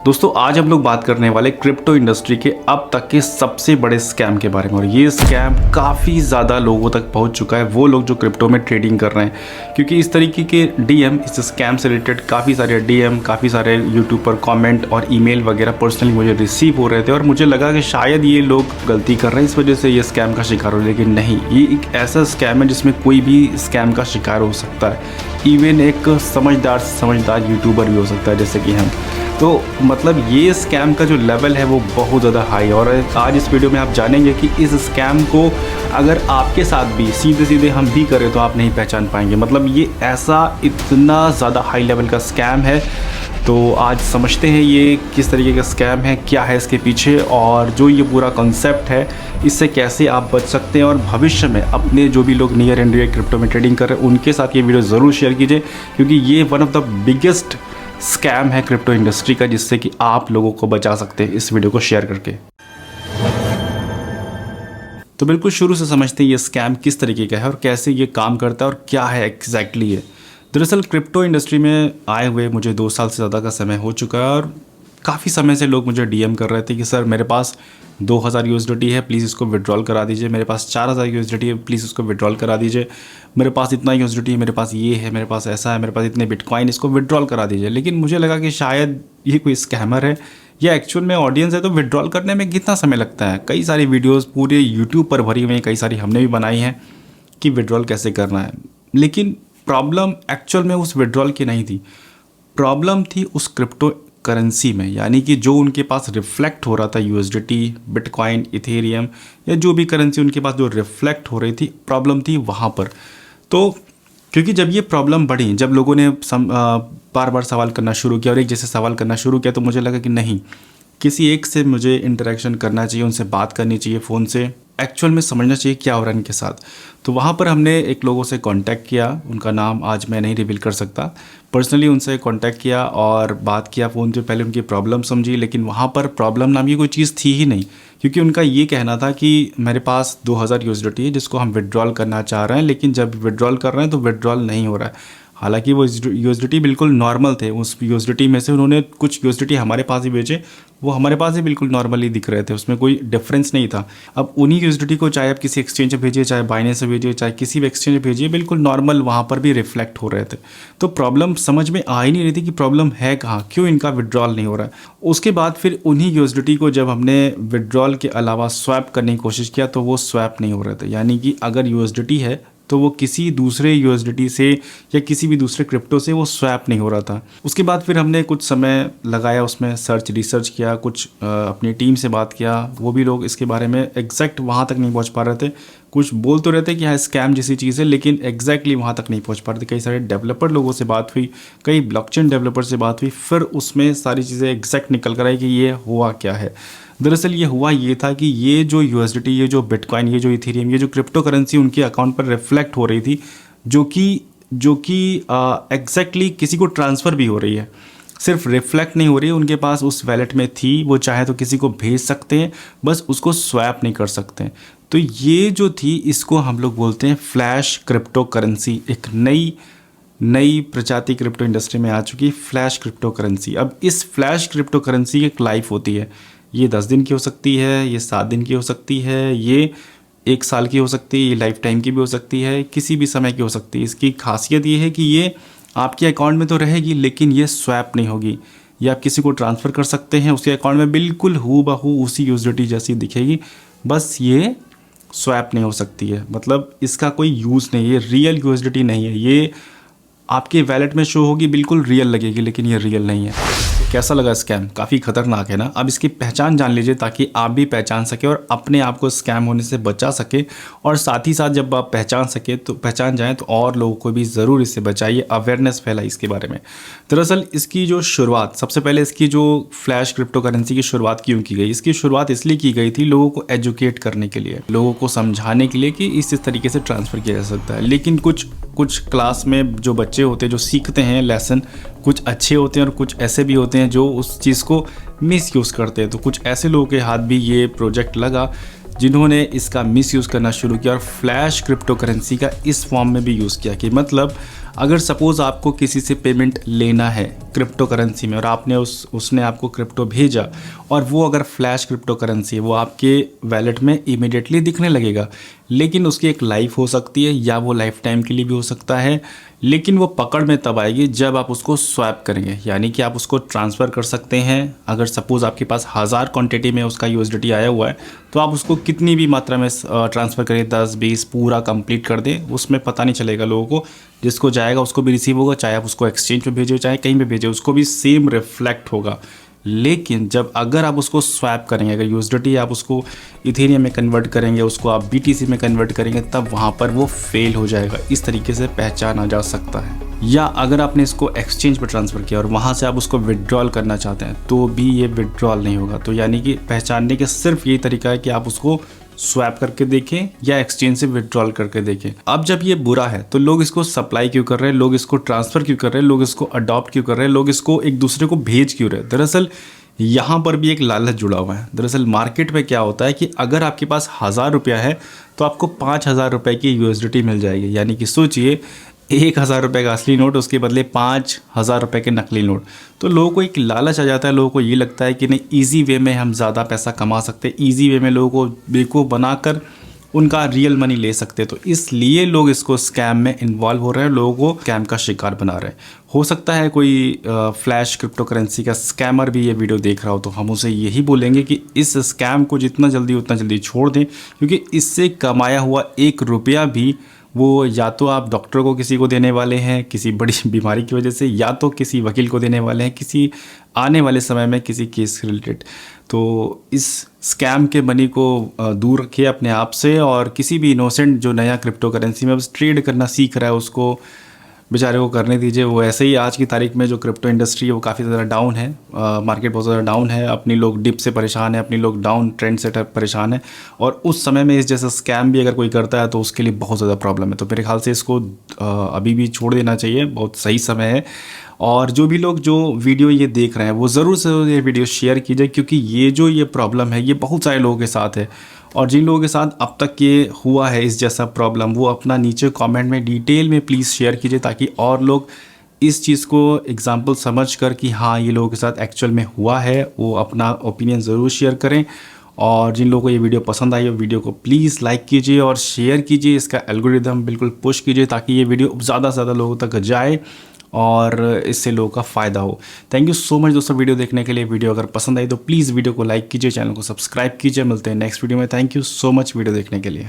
दोस्तों आज हम लोग बात करने वाले क्रिप्टो इंडस्ट्री के अब तक के सबसे बड़े स्कैम के बारे में। और ये स्कैम काफ़ी ज़्यादा लोगों तक पहुंच चुका है, वो लोग जो क्रिप्टो में ट्रेडिंग कर रहे हैं। क्योंकि इस तरीके के डीएम, इस स्कैम से रिलेटेड काफ़ी सारे डीएम, काफ़ी सारे यूट्यूब पर कमेंट और ईमेल वगैरह पर्सनली मुझे रिसीव हो रहे थे और मुझे लगा कि शायद ये लोग गलती कर रहे हैं, इस वजह से ये स्कैम का शिकार हो। लेकिन नहीं, ये एक ऐसा स्कैम है जिसमें कोई भी स्कैम का शिकार हो सकता है। इवन एक समझदार यूट्यूबर भी हो सकता है, जैसे कि हम। तो मतलब ये स्कैम का जो लेवल है वो बहुत ज़्यादा हाई है। और आज इस वीडियो में आप जानेंगे कि इस स्कैम को अगर आपके साथ भी सीधे हम भी करें तो आप नहीं पहचान पाएंगे। मतलब ये ऐसा इतना ज़्यादा हाई लेवल का स्कैम है। तो आज समझते हैं ये किस तरीके का स्कैम है, क्या है इसके पीछे, और जो ये पूरा कॉन्सेप्ट है इससे कैसे आप बच सकते हैं। और भविष्य में अपने जो भी लोग नियर एंड डियर क्रिप्टो में ट्रेडिंग कर रहे हैं उनके साथ ये वीडियो ज़रूर शेयर कीजिए, क्योंकि ये one of the biggest scam है क्रिप्टो इंडस्ट्री का, जिससे कि आप लोगों को बचा सकते हैं इस वीडियो को शेयर करके। तो बिल्कुल शुरू से समझते हैं ये स्कैम किस तरीके का है और कैसे ये काम करता है और क्या है एग्जैक्टली ये। दरअसल क्रिप्टो इंडस्ट्री में आए हुए मुझे 2 साल से ज़्यादा का समय हो चुका है और काफ़ी समय से लोग मुझे डीएम कर रहे थे कि सर मेरे पास 2000 यूएसडीटी है, प्लीज़ इसको विड्रॉल करा दीजिए। मेरे पास 4000 यूएसडीटी है, प्लीज़ इसको विड्रॉल करा दीजिए। मेरे पास इतना यूएसडीटी है, मेरे पास ये है, मेरे पास ऐसा है, मेरे पास इतने बिटकॉइन, इसको विड्रॉल करा दीजिए। लेकिन मुझे लगा कि शायद ये कोई स्कैमर है या एक्चुअल में ऑडियंस है। तो विड्रॉल करने में कितना समय लगता है? कई सारी वीडियोज़ पूरे यूट्यूब पर भरी हुई हैं, कई सारी हमने भी बनाई हैं कि विड्रॉल कैसे करना है। लेकिन प्रॉब्लम एक्चुअल में उस विड्रॉल की नहीं थी, प्रॉब्लम थी उस क्रिप्टो करेंसी में। यानी कि जो उनके पास रिफ्लेक्ट हो रहा था यूएसडीटी, बिटकॉइन, इथेरियम या जो भी करेंसी उनके पास जो रिफ्लेक्ट हो रही थी, प्रॉब्लम थी वहाँ पर। तो क्योंकि जब ये प्रॉब्लम बढ़ी, जब लोगों ने बार बार सवाल करना शुरू किया और एक जैसे सवाल करना शुरू किया, तो मुझे लगा कि नहीं, किसी एक से मुझे इंटरेक्शन करना चाहिए, उनसे बात करनी चाहिए फ़ोन से, एक्चुअल में समझना चाहिए क्या हो रहा है इनके साथ। तो वहाँ पर हमने एक लोगों से कांटेक्ट किया, उनका नाम आज मैं नहीं रिवील कर सकता। पर्सनली उनसे कांटेक्ट किया और बात किया फ़ोन पे, पहले उनकी प्रॉब्लम समझी। लेकिन वहाँ पर प्रॉब्लम नाम की कोई चीज़ थी ही नहीं, क्योंकि उनका ये कहना था कि मेरे पास 2000 यूएसडीटी है जिसको हम विड्रॉल करना चाह रहे हैं, लेकिन जब विड्रॉल कर रहे हैं तो विड्रॉल नहीं हो रहा है। हालांकि वो यूएसडीटी बिल्कुल नॉर्मल थे। उस यूएसडीटी में से उन्होंने कुछ यूएसडीटी हमारे पास ही भेजे, वो हमारे पास ही बिल्कुल नॉर्मली दिख रहे थे, उसमें कोई डिफरेंस नहीं था। अब उन्हीं यूएसडीटी को चाहे आप किसी एक्सचेंज से भेजिए, चाहे बाइनेंस से भेजिए, चाहे किसी भी एक्सचेंज से भेजिए, बिल्कुल नॉर्मल वहाँ पर भी रिफ्लेक्ट हो रहे थे। तो प्रॉब्लम समझ में आ ही नहीं रही थी कि प्रॉब्लम है कहाँ, क्यों इनका विड्रॉल नहीं हो रहा है। उसके बाद फिर उन्हीं यूएसडीटी को जब हमने विड्रॉल के अलावा स्वैप करने की कोशिश किया तो वो स्वैप नहीं हो रहे थे। यानी कि अगर यूएसडीटी है तो वो किसी दूसरे यूएसडीटी से या किसी भी दूसरे क्रिप्टो से वो स्वैप नहीं हो रहा था। उसके बाद फिर हमने कुछ समय लगाया, उसमें रिसर्च किया, कुछ अपनी टीम से बात किया। वो भी लोग इसके बारे में एग्जैक्ट वहाँ तक नहीं पहुँच पा रहे थे। कुछ बोल तो रहे थे कि हाँ स्कैम जैसी चीज़ है, लेकिन एग्जैक्टली वहाँ तक नहीं पहुँच पा रहे थे। कई सारे डेवलपर लोगों से बात हुई, कई ब्लॉकचेन डेवलपर से बात हुई, फिर उसमें सारी चीज़ें एग्जैक्ट निकल कर आई कि ये हुआ क्या है। दरअसल ये हुआ ये था कि ये जो यूएसडीटी, ये जो बिटकॉइन, ये जो इथेरियम, ये जो क्रिप्टो करेंसी उनके अकाउंट पर रिफ्लेक्ट हो रही थी, जो कि एग्जैक्टली किसी को ट्रांसफ़र भी हो रही है। सिर्फ रिफ्लेक्ट नहीं हो रही है, उनके पास उस वैलेट में थी, वो चाहे तो किसी को भेज सकते हैं, बस उसको स्वैप नहीं कर सकते। तो ये जो थी, इसको हम लोग बोलते हैं फ्लैश क्रिप्टो करेंसी। एक नई प्रजाति क्रिप्टो इंडस्ट्री में आ चुकी है, फ्लैश क्रिप्टो करेंसी। अब इस फ्लैश क्रिप्टो करेंसी की एक लाइफ होती है। ये 10 दिन की हो सकती है, ये 7 दिन की हो सकती है, ये 1 साल की हो सकती है, ये लाइफ टाइम की भी हो सकती है, किसी भी समय की हो सकती है। इसकी खासियत ये है कि ये आपके अकाउंट में तो रहेगी, लेकिन ये स्वैप नहीं होगी। ये आप किसी को ट्रांसफ़र कर सकते हैं, उसके अकाउंट में बिल्कुल हूबहू उसी यूएसडीटी जैसी दिखेगी, बस ये स्वैप नहीं हो सकती है। मतलब इसका कोई यूज़ नहीं है, ये रियल यूएसडीटी नहीं है। ये आपके वैलेट में शो होगी, बिल्कुल रियल लगेगी, लेकिन ये रियल नहीं है। कैसा लगा स्कैम? काफ़ी खतरनाक है ना? अब इसकी पहचान जान लीजिए ताकि आप भी पहचान सके और अपने आप को स्कैम होने से बचा सके। और साथ ही साथ जब आप पहचान जाएं तो और लोगों को भी ज़रूर इससे बचाइए, अवेयरनेस फैलाई इसके बारे में। दरअसल इसकी जो शुरुआत, सबसे पहले इसकी जो फ्लैश क्रिप्टो करेंसी की शुरुआत क्यों की गई? इसकी शुरुआत इसलिए की गई थी लोगों को एजुकेट करने के लिए, लोगों को समझाने के लिए कि इस तरीके से ट्रांसफ़र किया जा सकता है। लेकिन कुछ क्लास में जो बच्चे होते हैं, जो सीखते हैं लेसन, कुछ अच्छे होते हैं और कुछ ऐसे भी होते हैं जो उस चीज़ को मिसयूज़ करते हैं। तो कुछ ऐसे लोगों के हाथ भी ये प्रोजेक्ट लगा जिन्होंने इसका मिसयूज़ करना शुरू किया और फ्लैश क्रिप्टो करेंसी का इस फॉर्म में भी यूज़ किया कि मतलब अगर सपोज़ आपको किसी से पेमेंट लेना है क्रिप्टो करेंसी में और आपने उसने आपको क्रिप्टो भेजा और वो अगर फ्लैश क्रिप्टो करेंसी है वो आपके वैलेट में इमीडिएटली दिखने लगेगा, लेकिन उसकी एक लाइफ हो सकती है या वो लाइफ टाइम के लिए भी हो सकता है, लेकिन वो पकड़ में तब आएगी जब आप उसको स्वैप करेंगे, यानी कि आप उसको ट्रांसफ़र कर सकते हैं। अगर सपोज़ आपके पास 1000 क्वांटिटी में उसका यूएसडीटी आया हुआ है तो आप उसको कितनी भी मात्रा में ट्रांसफ़र करें, 10-20 पूरा कंप्लीट कर दें, उसमें पता नहीं चलेगा लोगों को। जिसको जाएगा उसको भी रिसीव होगा, चाहे आप उसको एक्सचेंज पे भेजें चाहे कहीं पे भेजें, उसको भी सेम रिफ्लेक्ट होगा। लेकिन जब अगर आप उसको स्वैप करेंगे, अगर यूएसडीटी आप उसको इथेरियम में कन्वर्ट करेंगे, उसको आप बीटीसी में कन्वर्ट करेंगे, तब वहाँ पर वो फेल हो जाएगा। इस तरीके से पहचाना जा सकता है। या अगर आपने इसको एक्सचेंज पर ट्रांसफ़र किया और वहाँ से आप उसको विड्रॉल करना चाहते हैं तो भी ये विड्रॉल नहीं होगा। तो यानी कि पहचानने के सिर्फ यही तरीका है कि आप उसको स्वैप करके देखें या एक्सचेंज से विड्रॉल करके देखें। अब जब ये बुरा है तो लोग इसको सप्लाई क्यों कर रहे हैं, लोग इसको ट्रांसफ़र क्यों कर रहे हैं, लोग इसको अडॉप्ट क्यों कर रहे हैं, लोग इसको एक दूसरे को भेज क्यों रहे हैं? दरअसल यहाँ पर भी एक लालच जुड़ा हुआ है। दरअसल मार्केट में क्या होता है कि अगर आपके पास 1000 रुपया है तो आपको 5000 रुपये की यूएसडीटी मिल जाएगी। यानी कि सोचिए 1000 रुपये का असली नोट, उसके बदले 5000 रुपये के नकली नोट। तो लोगों को एक लालच आ जाता है, लोगों को ये लगता है कि नहीं ईजी वे में हम ज़्यादा पैसा कमा सकते हैं, ईजी वे में लोगों को बेवकूफ़ बनाकर उनका रियल मनी ले सकते हैं। तो इसलिए लोग इसको स्कैम में इन्वॉल्व हो रहे हैं, लोगों को स्कैम का शिकार बना रहे हैं। हो सकता है कोई फ्लैश क्रिप्टो करेंसी का स्कैमर भी ये वीडियो देख रहा हो, तो हम उसे यही बोलेंगे कि इस स्कैम को जितना जल्दी छोड़ दें, क्योंकि इससे कमाया हुआ 1 रुपया भी वो या तो आप डॉक्टर को किसी को देने वाले हैं किसी बड़ी बीमारी की वजह से, या तो किसी वकील को देने वाले हैं किसी आने वाले समय में किसी केस से रिलेटेड। तो इस स्कैम के मनी को दूर रखिए अपने आप से, और किसी भी इनोसेंट जो नया क्रिप्टो करेंसी में बस ट्रेड करना सीख रहा है उसको बेचारे को करने दीजिए। वो ऐसे ही आज की तारीख में जो क्रिप्टो इंडस्ट्री है वो काफ़ी ज़्यादा डाउन है, मार्केट बहुत ज़्यादा डाउन है, अपनी लोग डिप से परेशान है, अपनी लोग डाउन ट्रेंड से परेशान है, और उस समय में इस जैसा स्कैम भी अगर कोई करता है तो उसके लिए बहुत ज़्यादा प्रॉब्लम है। तो मेरे ख्याल से इसको अभी भी छोड़ देना चाहिए, बहुत सही समय है। और जो भी लोग जो वीडियो ये देख रहे हैं वो ज़रूर से ये वीडियो शेयर कीजिए, क्योंकि ये प्रॉब्लम है ये बहुत सारे लोगों के साथ है, और जिन लोगों के साथ अब तक ये हुआ है इस जैसा प्रॉब्लम, वो अपना नीचे कमेंट में डिटेल में प्लीज़ शेयर कीजिए, ताकि और लोग इस चीज़ को एग्जांपल समझ कर कि हाँ ये लोगों के साथ एक्चुअल में हुआ है, वो अपना ओपिनियन ज़रूर शेयर करें। और जिन लोगों को ये वीडियो पसंद आई हो वीडियो को प्लीज़ लाइक कीजिए और शेयर कीजिए, इसका एल्गोरिदम बिल्कुल पुश कीजिए ताकि ये वीडियो ज़्यादा से ज़्यादा लोगों तक जाए और इससे लोगों का फ़ायदा हो। थैंक यू सो मच दोस्तों वीडियो देखने के लिए। वीडियो अगर पसंद आई तो प्लीज़ वीडियो को लाइक कीजिए, चैनल को सब्सक्राइब कीजिए। मिलते हैं नेक्स्ट वीडियो में। Thank you so much video देखने के लिए।